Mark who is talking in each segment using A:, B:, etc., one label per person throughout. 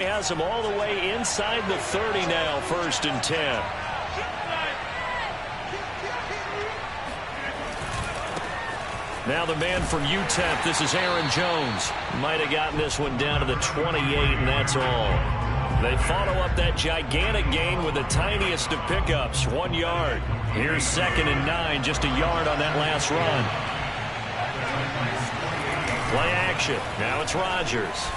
A: Has him all the way inside the 30 now, 1st and 10. Now the man from UTEP, this is Aaron Jones. Might have gotten this one down to the 28, and that's all. They follow up that gigantic gain with the tiniest of pickups, 1 yard. Here's 2nd and 9, just a yard on that last run. Play action. Now it's Rodgers.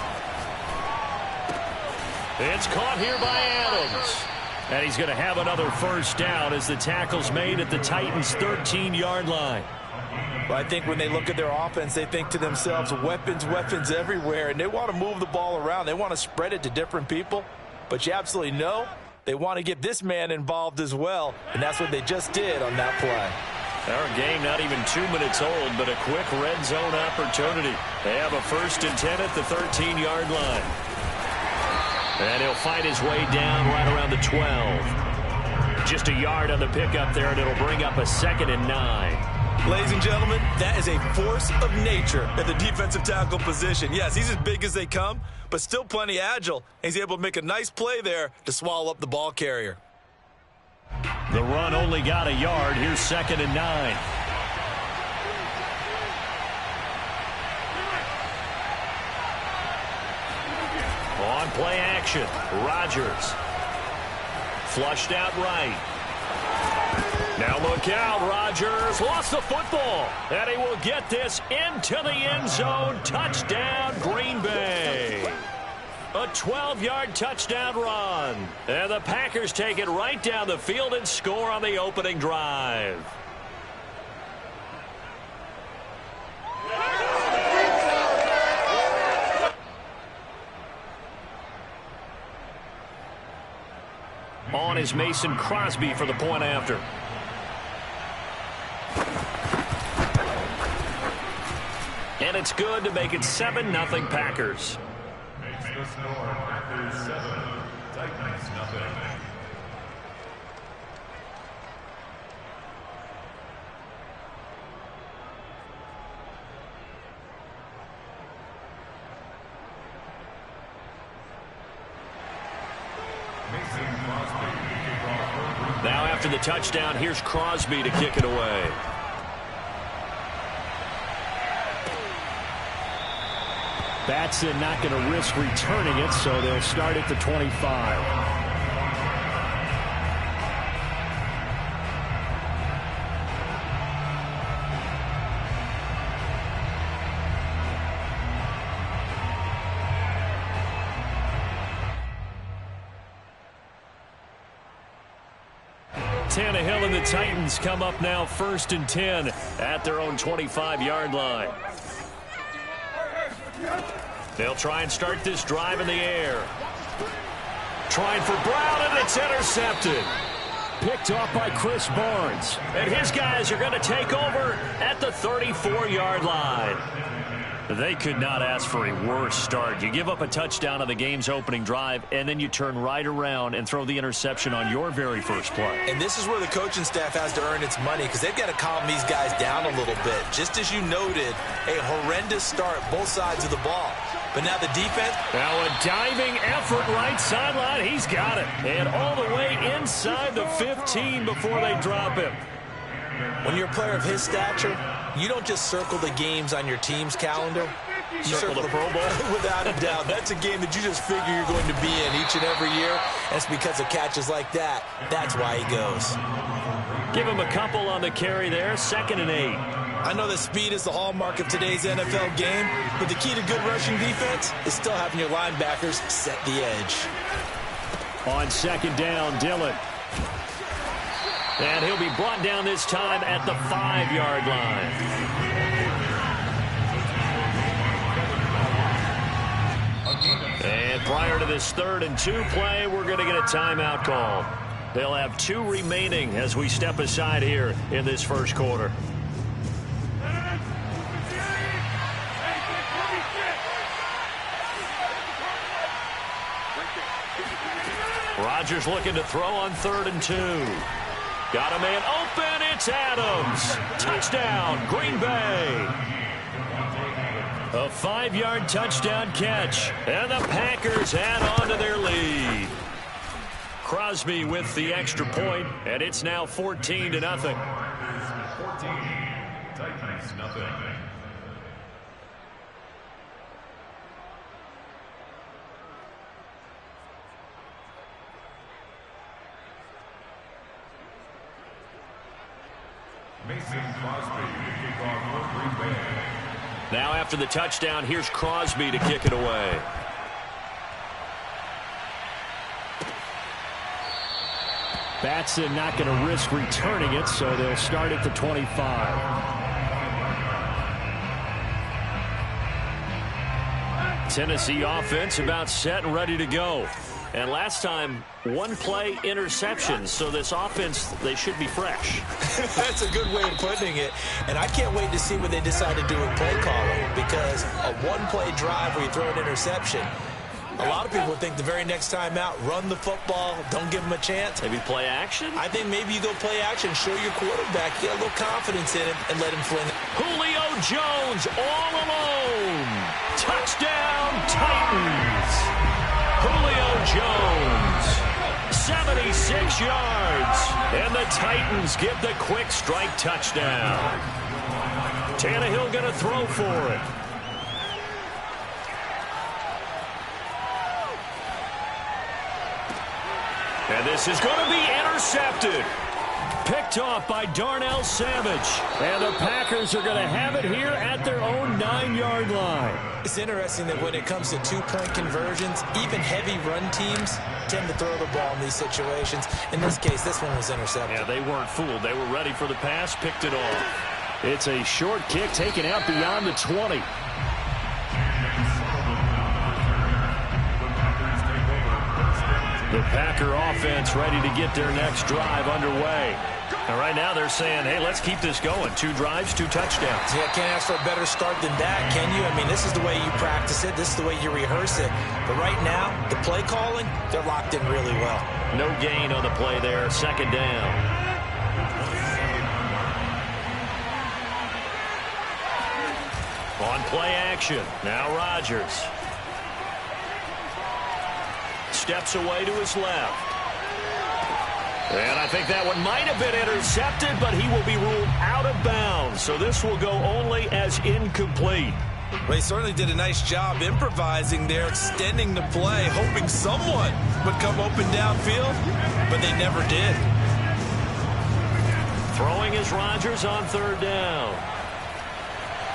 A: It's caught here by Adams. And he's going to have another 1st down as the tackle's made at the Titans' 13-yard line.
B: Well, I think when they look at their offense, they think to themselves, weapons, weapons everywhere, and they want to move the ball around. They want to spread it to different people. But you absolutely know they want to get this man involved as well, and that's what they just did on that play.
A: Our game not even 2 minutes old, but a quick red zone opportunity. They have a 1st and 10 at the 13-yard line. And he'll fight his way down right around the 12. Just a yard on the pickup there, and it'll bring up a 2nd and 9.
B: Ladies and gentlemen, that is a force of nature at the defensive tackle position. Yes, he's as big as they come, but still plenty agile. He's able to make a nice play there to swallow up the ball carrier.
A: The run only got a yard. Here's 2nd and 9. On play action, Rodgers. Flushed out right. Now look out, Rodgers lost the football. And he will get this into the end zone. Touchdown, Green Bay. A 12-yard touchdown run. And the Packers take it right down the field and score on the opening drive. On is Mason Crosby for the point after. And it's good to make it 7-0 Packers.
C: Makes the score Packers 7, Titans nothing.
A: Now after the touchdown, here's Crosby to kick it away. Batson not going to risk returning it, so they'll start at the 25. Tannehill and the Titans come up now 1st and 10 at their own 25-yard line. They'll try and start this drive in the air. Trying for Brown, and it's intercepted. Picked off by Chris Barnes. And his guys are going to take over at the 34-yard line. They could not ask for a worse start. You give up a touchdown on the game's opening drive, and then you turn right around and throw the interception on your very first play.
B: And this is where the coaching staff has to earn its money, because they've got to calm these guys down a little bit. Just as you noted, a horrendous start, both sides of the ball. But now the defense.
A: Now a diving effort right sideline. He's got it. And all the way inside the 15 before they drop him.
B: When you're a player of his stature, you don't just circle the games on your team's calendar. You
A: circle the Pro Bowl?
B: Without a doubt. That's a game that you just figure you're going to be in each and every year. And it's because of catches like that. That's why he goes.
A: Give him a couple on the carry there. 2nd and 8.
B: I know that speed is the hallmark of today's NFL game, but the key to good rushing defense is still having your linebackers set the edge.
A: On 2nd down, Dillon. And he'll be brought down this time at the 5-yard line. And prior to this 3rd and 2 play, we're going to get a timeout call. They'll have 2 remaining as we step aside here in this first quarter. Rodgers looking to throw on 3rd and 2. Got a man open. It's Adams. Touchdown, Green Bay. A 5-yard touchdown catch, and the Packers add on to their lead. Crosby with the extra point, and it's now 14-0.
C: 14, Titans nothing. Mason Crosby, kickoff for Green Bay.
A: Now after the touchdown, here's Crosby to kick it away.
D: Batson not going to risk returning it, so they'll start at the 25.
A: Tennessee offense about set and ready to go. And last time, one play interception. So this offense, they should be fresh.
B: That's a good way of putting it. And I can't wait to see what they decide to do with play calling, because a one-play drive where you throw an interception, a lot of people think the very next time out, run the football, don't give them a chance.
A: Maybe play action?
B: I think maybe you go play action, show your quarterback, get a little confidence in him, and let him fling it.
A: Julio Jones all alone. Touchdown, Titans. Julio Jones, 76 yards. And the Titans get the quick strike touchdown. Tannehill going to throw for it. And this is going to be intercepted. Picked off by Darnell Savage. And the Packers are going to have it here at their own 9-yard line.
B: It's interesting that when it comes to two-point conversions, even heavy run teams tend to throw the ball in these situations. In this case, this one was intercepted.
A: Yeah, they weren't fooled. They were ready for the pass, picked it off.
D: It's a short kick taken out beyond the 20.
A: The Packer offense ready to get their next drive underway. And right now they're saying, hey, let's keep this going. 2 drives, 2 touchdowns.
B: Yeah, can't ask for a better start than that, can you? I mean, this is the way you practice it. This is the way you rehearse it. But right now, the play calling, they're locked in really well.
A: No gain on the play there. 2nd down. On play action. Now Rodgers. Steps away to his left. And I think that one might have been intercepted, but he will be ruled out of bounds. So this will go only as incomplete.
B: Well, he certainly did a nice job improvising there, extending the play, hoping someone would come open downfield, but they never did.
A: Throwing is Rodgers on 3rd down.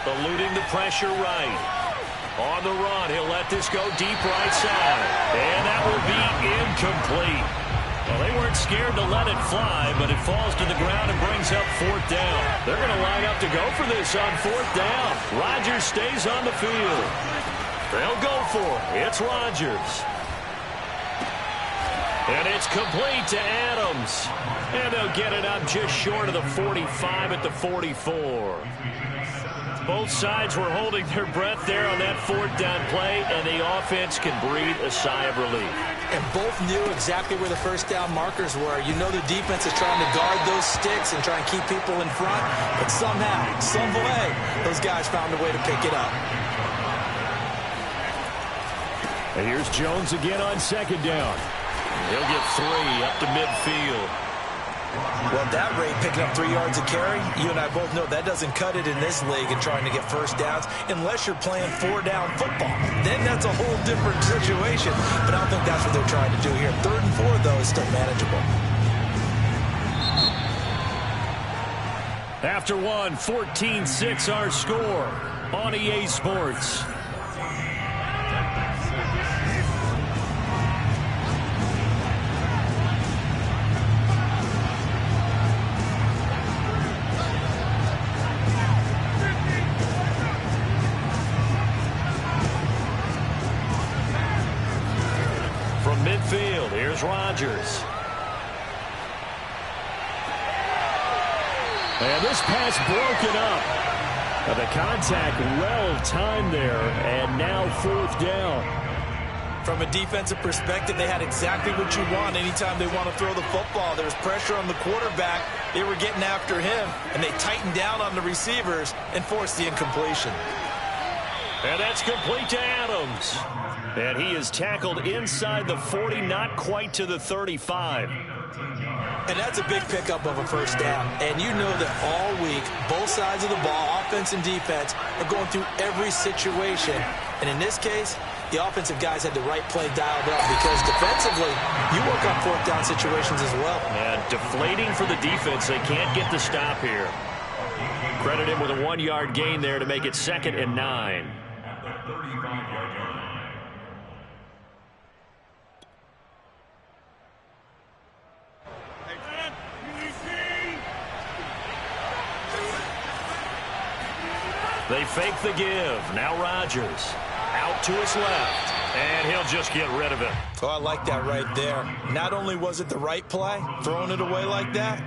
A: Eluding the pressure right. On the run, he'll let this go deep right side. And that will be incomplete. Well, they weren't scared to let it fly, but it falls to the ground and brings up 4th down. They're going to line up to go for this on 4th down. Rodgers stays on the field. They'll go for it. It's Rodgers. And it's complete to Adams. And they'll get it up just short of the 45 at the 44. Both sides were holding their breath there on that 4th down play, and the offense can breathe a sigh of relief.
B: And both knew exactly where the first down markers were. You know the defense is trying to guard those sticks and try and keep people in front, but somehow, some way, those guys found a way to pick it up.
D: And here's Jones again on 2nd down.
A: He'll get 3 up to midfield.
B: Well, at that rate, picking up 3 yards a carry, you and I both know that doesn't cut it in this league and trying to get first downs unless you're playing 4-down football. Then that's a whole different situation. But I don't think that's what they're trying to do here. 3rd and 4, though, is still manageable.
A: After one, 14-6 our score on EA Sports. Midfield, here's Rodgers.
D: And this pass broken up. And the contact well timed there, and now 4th down.
B: From a defensive perspective, they had exactly what you want anytime they want to throw the football. There was pressure on the quarterback. They were getting after him, and they tightened down on the receivers and forced the incompletion.
A: And that's complete to Adams. And he is tackled inside the 40, not quite to the 35.
B: And that's a big pickup of a first down. And you know that all week, both sides of the ball, offense and defense, are going through every situation. And in this case, the offensive guys had the right play dialed up because defensively, you work on fourth down situations as well.
A: And deflating for the defense. They can't get the stop here. Credit him with a 1-yard gain there to make it 2nd and 9. They fake the give. Now Rodgers out to his left, and he'll just get rid of it.
B: Oh, I like that right there. Not only was it the right play, throwing it away like that,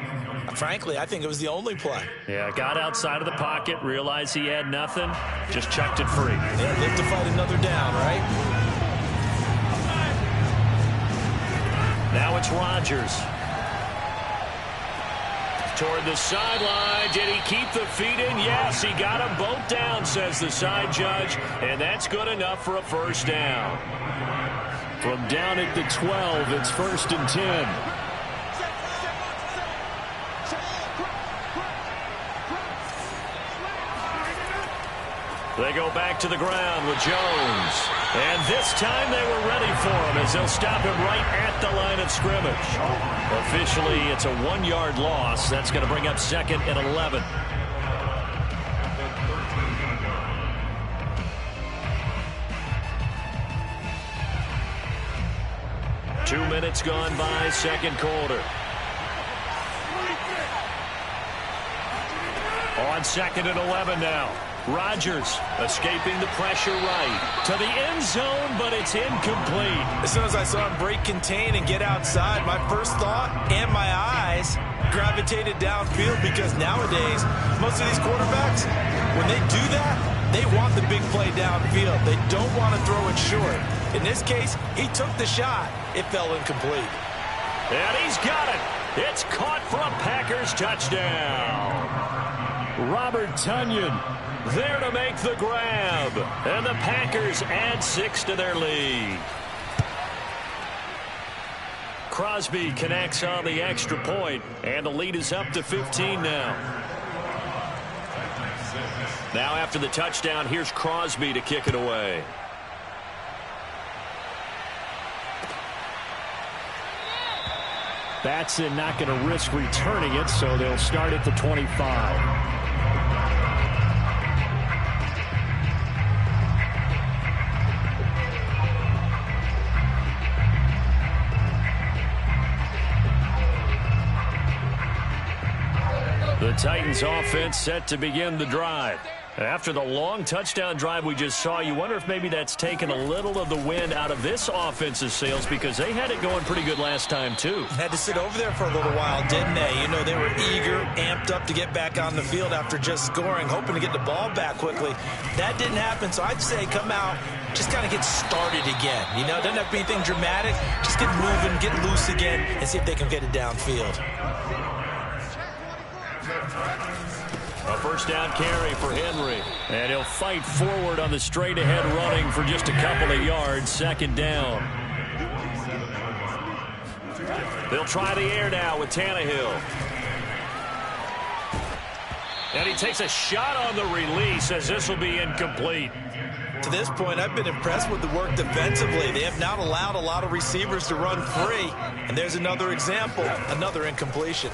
B: frankly, I think it was the only play.
A: Yeah, got outside of the pocket, realized he had nothing, just chucked it free.
B: Yeah, live to fight another down, right?
A: Now it's Rodgers. Toward the sideline. Did he keep the feet in? Yes, he got them both down, says the side judge, and that's good enough for a first down.
D: From down at the 12, it's 1st and 10.
A: They go back to the ground with Jones. And this time they were ready for him as they'll stop him right at the line of scrimmage. Officially, it's a 1-yard loss. That's going to bring up 2nd and 11. Two minutes gone by, second quarter. On 2nd and 11 now. Rodgers escaping the pressure right to the end zone, but it's incomplete.
B: As soon as I saw him break contain and get outside, my first thought and my eyes gravitated downfield because nowadays, most of these quarterbacks, when they do that, they want the big play downfield. They don't want to throw it short. In this case, he took the shot. It fell incomplete.
A: And he's got it. It's caught for a Packers touchdown.
D: Robert Tonyan
A: there to make the grab. And the Packers add 6 to their lead. Crosby connects on the extra point, and the lead is up to 15 now. Now after the touchdown, here's Crosby to kick it away.
D: Batson not going to risk returning it, so they'll start at the 25.
A: The Titans offense set to begin the drive. After the long touchdown drive we just saw, you wonder if maybe that's taken a little of the wind out of this offense's sails because they had it going pretty good last time too.
B: Had to sit over there for a little while, didn't they? You know, they were eager, amped up to get back on the field after just scoring, hoping to get the ball back quickly. That didn't happen, so I'd say come out, just kind of get started again. You know, it doesn't have to be anything dramatic. Just get moving, get loose again, and see if they can get it downfield.
A: A first down carry for Henry. And he'll fight forward on the straight-ahead running for just a couple of yards. 2nd down. They'll try the air now with Tannehill. And he takes a shot on the release as this will be incomplete.
B: To this point, I've been impressed with the work defensively. They have not allowed a lot of receivers to run free. And there's another example, another incompletion.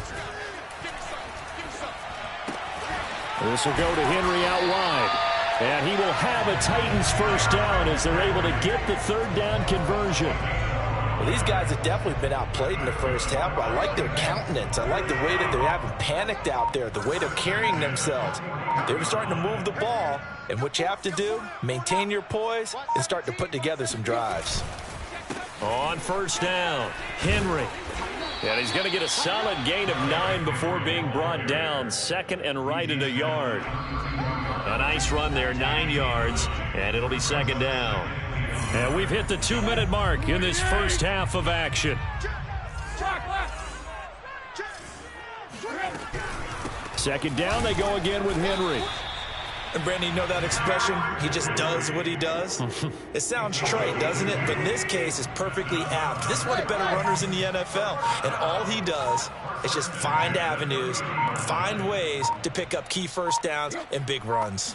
D: This will go to Henry out wide. And he will have a Titans first down as they're able to get the 3rd down conversion.
B: Well, these guys have definitely been outplayed in the first half, but I like their countenance. I like the way that they haven't panicked out there, the way they're carrying themselves. They were starting to move the ball, and what you have to do, maintain your poise and start to put together some drives.
A: On first down, Henry. And he's going to get a solid gain of 9 before being brought down. 2nd and right at a yard. A nice run there, 9 yards, and it'll be 2nd down. And we've hit the 2-minute mark in this first half of action.
D: 2nd down, they go again with Henry.
B: And Brandon, you know that expression? He just does what he does. It sounds trite, doesn't it? But in this case, it's perfectly apt. This is one of the better runners in the NFL. And all he does is just find avenues, find ways to pick up key first downs and big runs.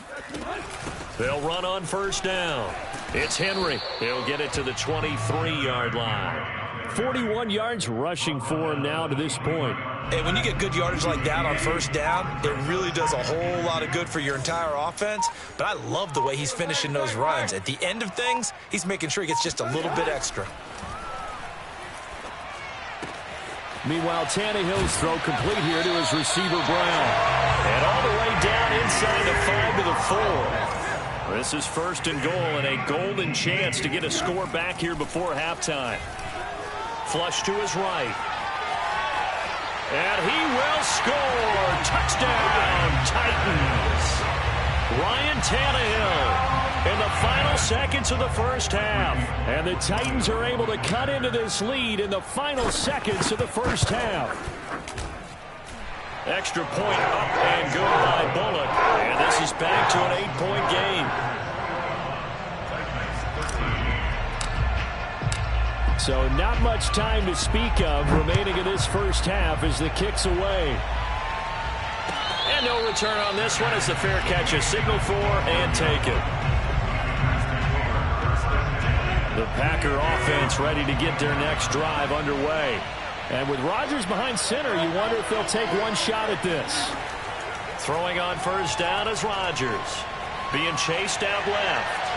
A: They'll run on first down. It's Henry. He'll get it to the 23-yard line.
D: 41 yards rushing for him now to this point.
B: And when you get good yardage like that on first down, it really does a whole lot of good for your entire offense. But I love the way he's finishing those runs. At the end of things, he's making sure he gets just a little bit extra.
D: Meanwhile, Tannehill's throw complete here to his receiver, Brown.
A: And all the way down inside the 5 to the 4. This is first and goal and a golden chance to get a score back here before halftime. Flush to his right. And he will score. Touchdown, Titans. Ryan Tannehill in the final seconds of the first half.
D: And the Titans are able to cut into this lead in the final seconds of the first half.
A: Extra point up and good by Bullock. And this is back to an 8-point game.
D: So not much time to speak of remaining in this first half as the kick's away.
A: And no return on this one as the fair catch is signaled for and taken. The Packer offense ready to get their next drive underway.
D: And with Rodgers behind center, you wonder if they'll take one shot at this.
A: Throwing on first down is Rodgers. Being chased out left.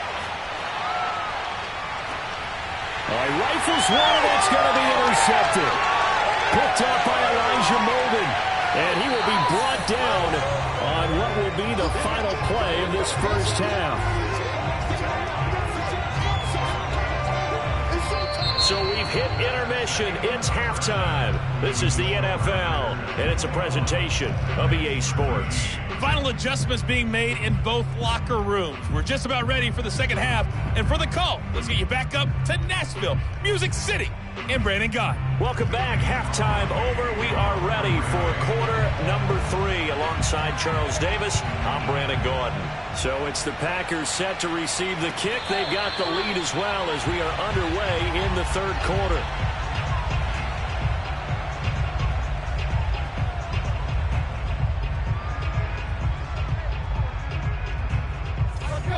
D: Rifles one, and it's going to be intercepted. Picked up by Elijah Molden. And he will be brought down on what will be the final play of this first half.
A: So we've hit intermission. It's halftime. This is the NFL, and it's a presentation of EA Sports.
E: Final adjustments being made in both locker rooms. We're just about ready for the second half. And for the call, let's get you back up to Nashville, Music City, and Brandon Gott.
A: Welcome back. Halftime over. We are ready for quarter number 3. Alongside Charles Davis, I'm Brandon Gordon.
D: So it's the Packers set to receive the kick. They've got the lead as well as we are underway in the third quarter.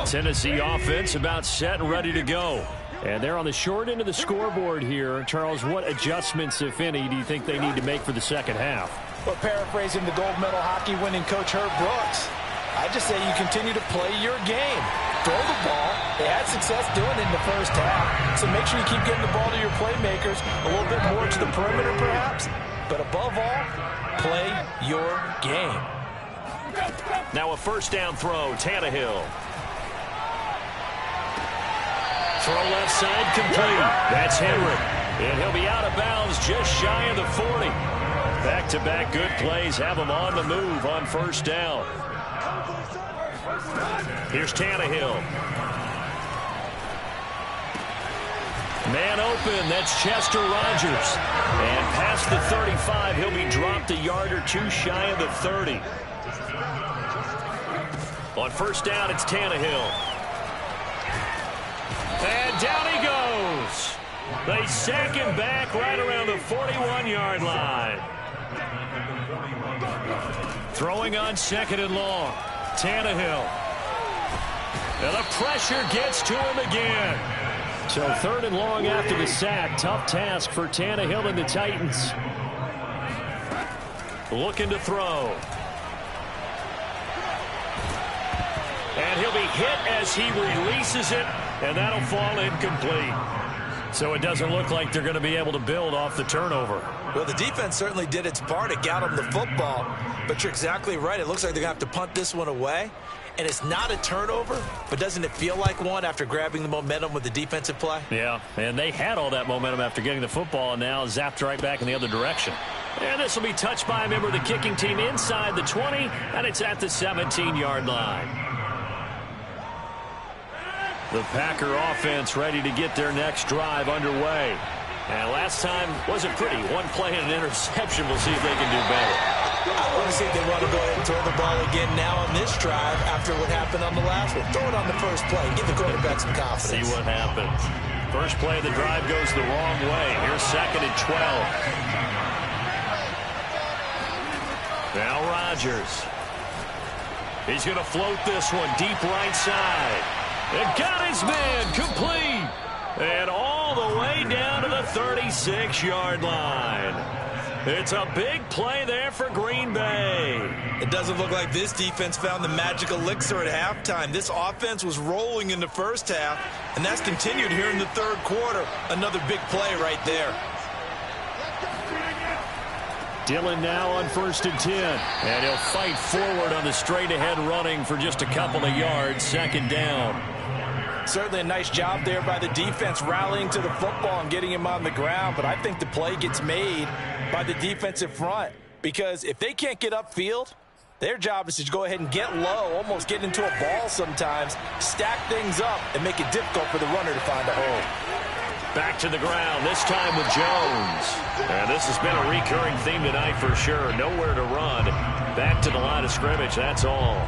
D: Tennessee offense about set and ready to go. And they're on the short end of the scoreboard here. Charles, what adjustments, if any, do you think they need to make for the second half?
B: Well, paraphrasing the gold medal hockey winning coach Herb Brooks, I just say you continue to play your game. Throw the ball. They had success doing it in the first half. So make sure you keep getting the ball to your playmakers, a little bit more to the perimeter perhaps. But above all, play your game.
A: Now a first down throw, Tannehill. Throw left side complete. That's Henry. And he'll be out of bounds just shy of the 40. Back-to-back good plays have him on the move on first down. Here's Tannehill. Man open. That's Chester Rogers. And past the 35, he'll be dropped a yard or two shy of the 30. On first down, it's Tannehill. And down he goes. They sack him back right around the 41-yard line. Throwing on second and long. Tannehill. And the pressure gets to him again.
D: So third and long after the sack. Tough task for Tannehill and the Titans.
A: Looking to throw. And he'll be hit as he releases it. And that'll fall incomplete. So it doesn't look like they're going to be able to build off the turnover.
B: Well, the defense certainly did its part. It got them the football. But you're exactly right. It looks like they're going to have to punt this one away. And it's not a turnover, but doesn't it feel like one after grabbing the momentum with the defensive play?
A: Yeah, and they had all that momentum after getting the football and now zapped right back in the other direction. And this will be touched by a member of the kicking team inside the 20, and it's at the 17-yard line. The Packer offense ready to get their next drive underway. And last time wasn't pretty. One play and an interception. We'll see if they can do better.
B: I want to see if they want to go ahead and throw the ball again now on this drive after what happened on the last one. Throw it on the first play. Give the quarterback some confidence.
A: See what happens. First play of the drive goes the wrong way. Here's 2nd and 12. Now Rodgers. He's going to float this one deep right side. And got his man complete. And all the way down to the 36-yard line. It's a big play there for Green Bay.
B: It doesn't look like this defense found the magic elixir at halftime. This offense was rolling in the first half, and that's continued here in the third quarter. Another big play right there.
D: Dillon now on 1st and 10. And he'll fight forward on the straight-ahead running for just a couple of yards. 2nd down.
B: Certainly a nice job there by the defense rallying to the football and getting him on the ground. But I think the play gets made by the defensive front, because if they can't get upfield, their job is to go ahead and get low, almost get into a ball sometimes, stack things up, and make it difficult for the runner to find a hole.
A: Back to the ground, this time with Jones. And this has been a recurring theme tonight for sure. Nowhere to run. Back to the line of scrimmage, that's all.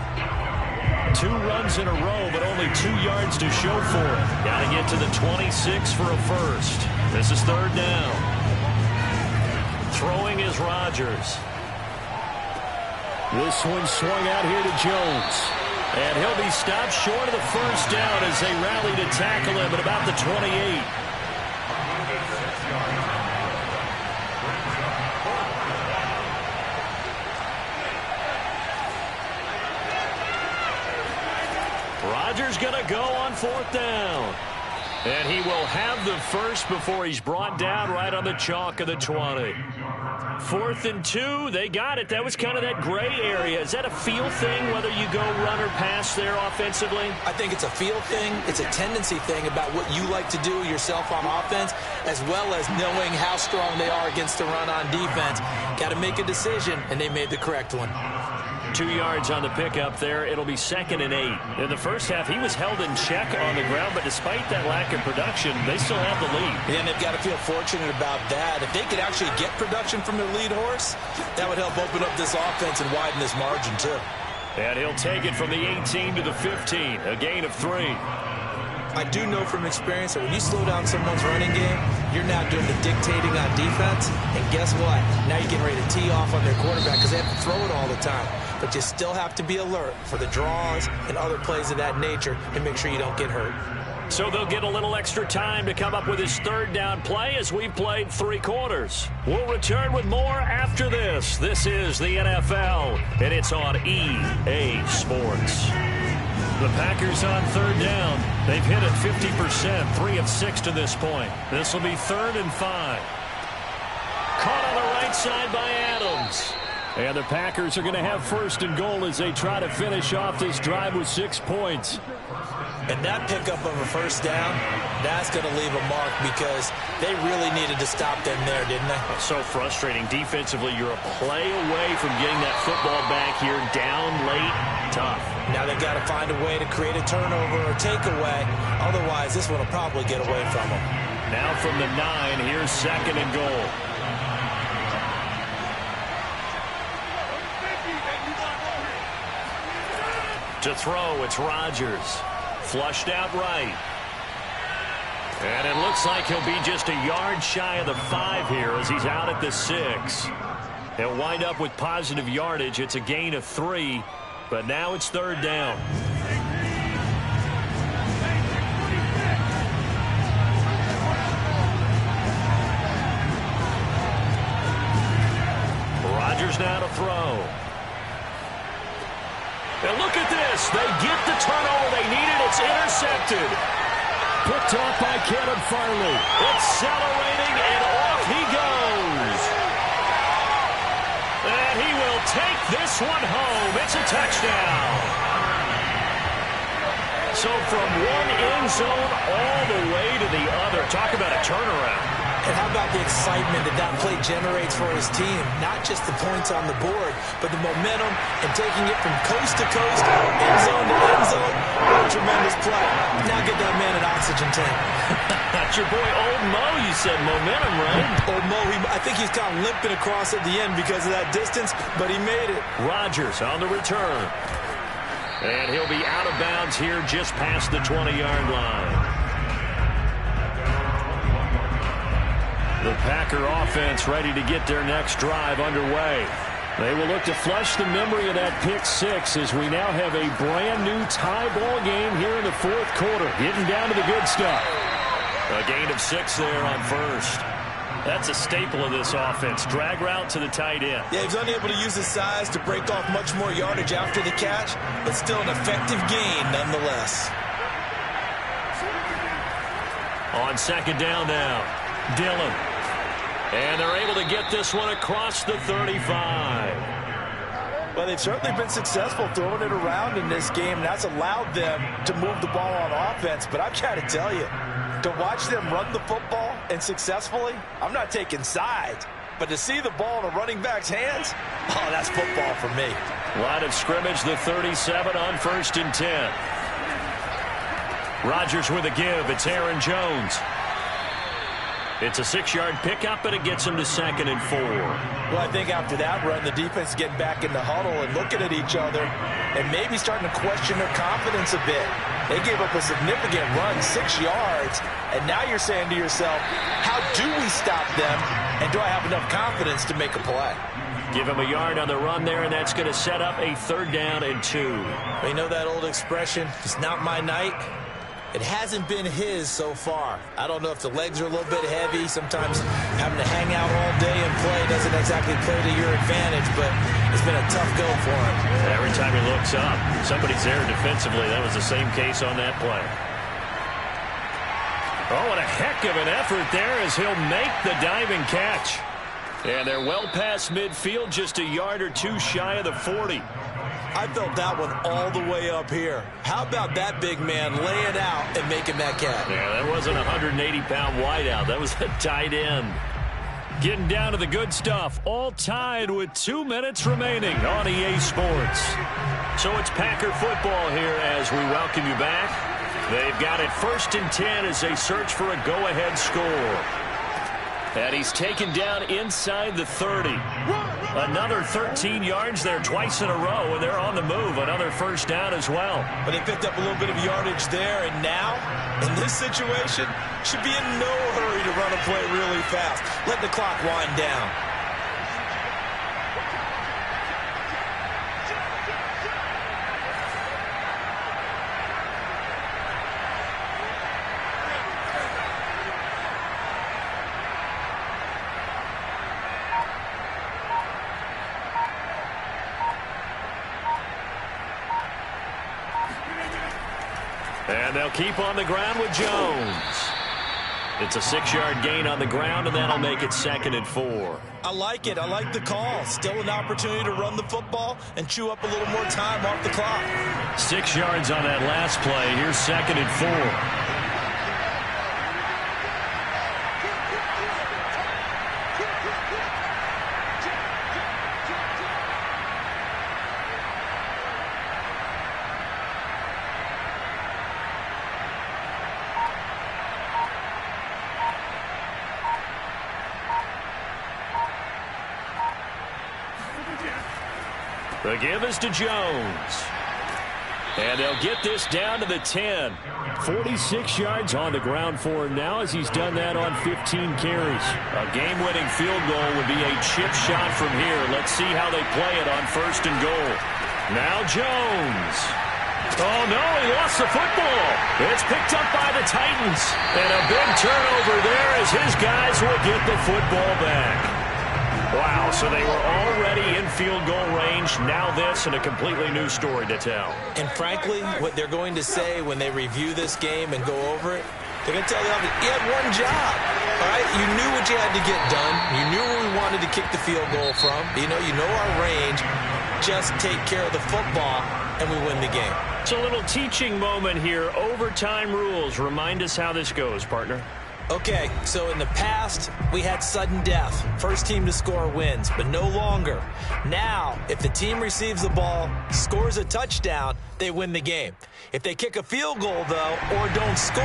A: 2 runs in a row, but only 2 yards to show for it. Got to get to the 26 for a first. This is 3rd down. Throwing is Rodgers.
D: This one swung out here to Jones. And he'll be stopped short of the first down as they rally to tackle him at about the 28.
A: Rodgers going to go on 4th down. And he will have the first before he's brought down right on the chalk of the 20. 4th and 2, they got it. That was kind of that gray area. Is that a feel thing, whether you go run or pass there offensively?
B: I think it's a feel thing. It's a tendency thing about what you like to do yourself on offense, as well as knowing how strong they are against the run on defense. Got to make a decision, and they made the correct one.
A: 2 yards on the pickup there. It'll be 2nd and 8. In the first half, he was held in check on the ground, but despite that lack of production, they still have the lead.
B: And they've got to feel fortunate about that. If they could actually get production from their lead horse, that would help open up this offense and widen this margin, too.
A: And he'll take it from the 18 to the 15, a gain of 3.
B: I do know from experience that when you slow down someone's running game, you're now doing the dictating on defense. And guess what? Now you're getting ready to tee off on their quarterback because they have to throw it all the time. But you still have to be alert for the draws and other plays of that nature and make sure you don't get hurt.
A: So they'll get a little extra time to come up with his 3rd down play as we've played 3 quarters. We'll return with more after this. This is the NFL, and it's on EA Sports. The Packers on 3rd down. They've hit it 50%, 3 of 6 to this point. This will be 3rd and 5. Caught on the right side by Adams.
D: And the Packers are going to have 1st and goal as they try to finish off this drive with 6 points.
B: And that pickup of a 1st down, that's going to leave a mark because they really needed to stop them there, didn't they?
A: So frustrating. Defensively, you're a play away from getting that football back here down late. Tough.
B: Now they've got to find a way to create a turnover or takeaway. Otherwise, this one will probably get away from them.
A: Now from the 9, here's 2nd and goal. To throw, it's Rodgers. Flushed out right. And it looks like he'll be just a yard shy of the 5 here as he's out at the 6. He'll wind up with positive yardage. It's a gain of 3, but now it's 3rd down. Rodgers now to throw. And look at this. They get the turnover they needed. It's intercepted.
D: Picked off by Kevin Farley.
A: Accelerating, and off he goes. And he will take this one home. It's a touchdown. So from one end zone all the way to the other. Talk about a turnaround.
B: And how about about the excitement that play generates for his team. Not just the points on the board, but the momentum and taking it from coast to coast, end zone to end zone. What a tremendous play. Now get that man an oxygen tank.
D: That's your boy Old Mo, you said. Momentum, right?
B: Old Mo, I think he's kind of limping across at the end because of that distance, but he made it.
A: Rodgers on the return. And he'll be out of bounds here just past the 20-yard line. The Packer offense ready to get their next drive underway. They will look to flush the memory of that pick six as we now have a brand new tie ball game here in the fourth quarter. Getting down to the good stuff. A gain of 6 there on first. That's a staple of this offense. Drag route to the tight end.
B: Yeah, he's unable to use his size to break off much more yardage after the catch, but still an effective gain nonetheless.
A: On second down now, Dillon. And they're able to get this one across the 35.
B: Well, they've certainly been successful throwing it around in this game, and that's allowed them to move the ball on offense. But I've got to tell you, to watch them run the football and successfully, I'm not taking sides, but to see the ball in a running back's hands, oh, that's football for me.
A: Line of scrimmage, the 37 on 1st and 10. Rodgers with a give. It's Aaron Jones. It's a 6-yard pickup, but it gets him to 2nd and 4.
B: Well, I think after that run, the defense getting back in the huddle and looking at each other and maybe starting to question their confidence a bit. They gave up a significant run, 6 yards, and now you're saying to yourself, how do we stop them, and do I have enough confidence to make a play?
A: Give him a yard on the run there, and that's going to set up a 3rd down and 2.
B: You know that old expression, it's not my night? It hasn't been his so far. I don't know if the legs are a little bit heavy. Sometimes having to hang out all day and play doesn't exactly play to your advantage, but it's been a tough go for him.
A: Every time he looks up, somebody's there defensively. That was the same case on that play. Oh, what a heck of an effort there as he'll make the diving catch. And they're well past midfield, just a yard or 2 shy of the 40.
B: I felt that one all the way up here. How about that big man laying out and making that catch?
A: Yeah, that wasn't a 180-pound wideout. That was a tight end. Getting down to the good stuff. All tied with 2 minutes remaining on EA Sports. So it's Packer football here as we welcome you back. They've got it 1st and 10 as they search for a go-ahead score. And he's taken down inside the 30. Another 13 yards there twice in a row, and they're on the move. Another 1st down as well.
B: But they picked up a little bit of yardage there, and now, in this situation, should be in no hurry to run a play really fast. Let the clock wind down.
A: And they'll keep on the ground with Jones. It's a 6-yard gain on the ground, and that'll make it 2nd and 4.
B: I like it. I like the call. Still an opportunity to run the football and chew up a little more time off the clock.
A: 6 yards on that last play. Here's 2nd and 4. The give is to Jones. And they'll get this down to the 10. 46 yards on the ground for him now as he's done that on 15 carries. A game-winning field goal would be a chip shot from here. Let's see how they play it on 1st and goal. Now Jones. Oh, no, he lost the football. It's picked up by the Titans. And a big turnover there as his guys will get the football back. Wow, so they were already in field goal range. Now this and a completely new story to tell.
B: And frankly, what they're going to say when they review this game and go over it, they're going to tell you, you had one job, all right? You knew what you had to get done. You knew where we wanted to kick the field goal from. You know our range. Just take care of the football, and we win the game.
A: It's a little teaching moment here. Overtime rules. Remind us how this goes, partner.
B: Okay, so in the past, we had sudden death. First team to score wins, but no longer. Now, if the team receives the ball, scores a touchdown, they win the game. If they kick a field goal, though, or don't score,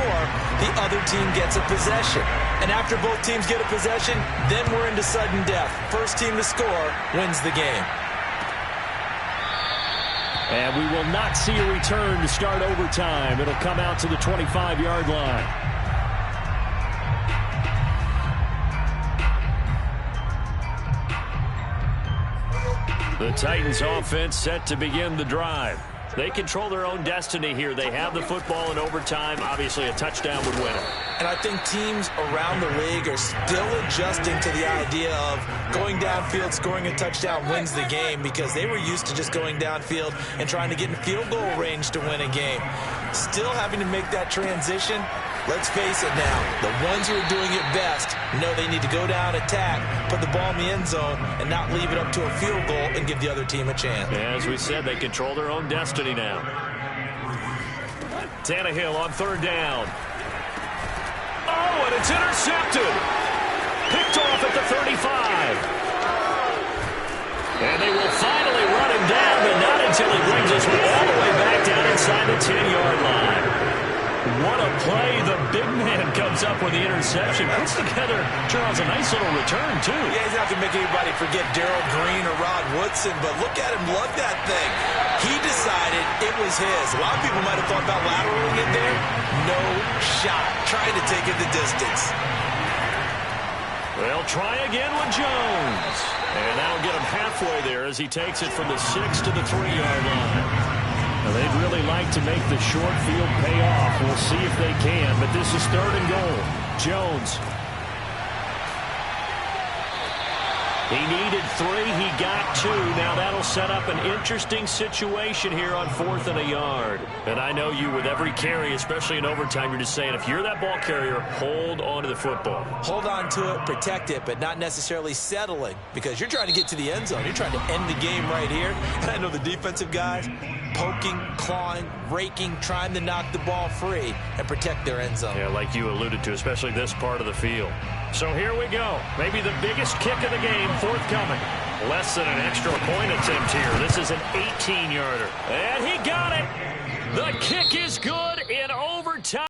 B: the other team gets a possession. And after both teams get a possession, then we're into sudden death. First team to score wins the game.
D: And we will not see a return to start overtime. It'll come out to the 25-yard line. The Titans offense set to begin the drive. They control their own destiny here. They have the football in overtime. Obviously, a touchdown would win it.
B: And I think teams around the league are still adjusting to the idea of going downfield, scoring a touchdown wins the game, because they were used to just going downfield and trying to get in field goal range to win a game. Still having to make that transition. Let's face it now, the ones who are doing it best know they need to go down, attack, put the ball in the end zone, and not leave it up to a field goal and give the other team a chance.
D: As we said, they control their own destiny now. Tannehill on third down. Oh, and it's intercepted. Picked off at the 35. And they will finally run him down, but not until he brings us all the way back down inside the 10-yard line. What a play. The big man comes up with the interception. Puts together, Charles, a nice little return, too.
B: Yeah, he's not going to make anybody forget Darrell Green or Rod Woodson, but look at him love that thing. He decided it was his. A lot of people might have thought about lateraling it there. No shot. Trying to take it the distance.
D: They'll try again with Jones. And that'll get him halfway there as he takes it from the 6 to the 3-yard line. Now, they'd really like to make the short field pay off. We'll see if they can, but this is third and goal. Jones. He needed 3. He got 2. Now that'll set up an interesting situation here on 4th and a yard. And I know you, with every carry, especially in overtime, you're just saying, if you're that ball carrier, hold on to the football.
B: Hold on to it, protect it, but not necessarily settling, because you're trying to get to the end zone. You're trying to end the game right here. And I know the defensive guys poking, clawing, raking, trying to knock the ball free and protect their end zone.
D: Yeah, like you alluded to, especially this part of the field. So here we go. Maybe the biggest kick of the game forthcoming. Less than an extra point attempt here. This is an 18-yarder. And he got it. The kick is good.